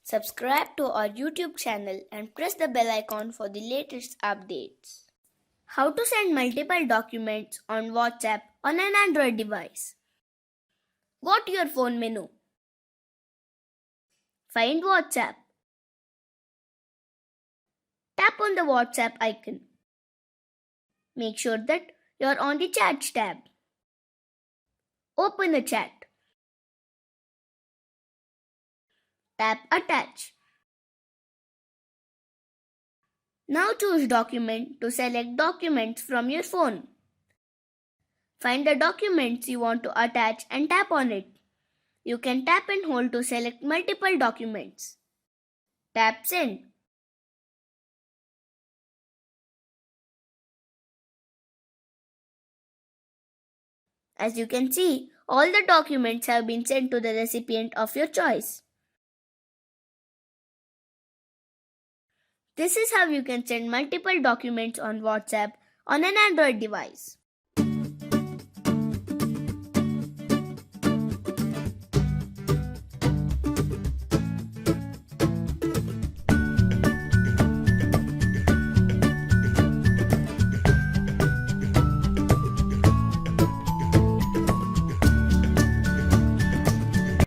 Subscribe to our YouTube channel and press the bell icon for the latest updates. How to send multiple documents on WhatsApp on an Android device. Go to your phone menu. Find WhatsApp. Tap on the WhatsApp icon. Make sure that you are on the Chats tab. Open the chat. Tap Attach. Now choose Document to select documents from your phone. Find the documents you want to attach and tap on it. You can tap and hold to select multiple documents. Tap Send. As you can see, all the documents have been sent to the recipient of your choice. This is how you can send multiple documents on WhatsApp on an Android device.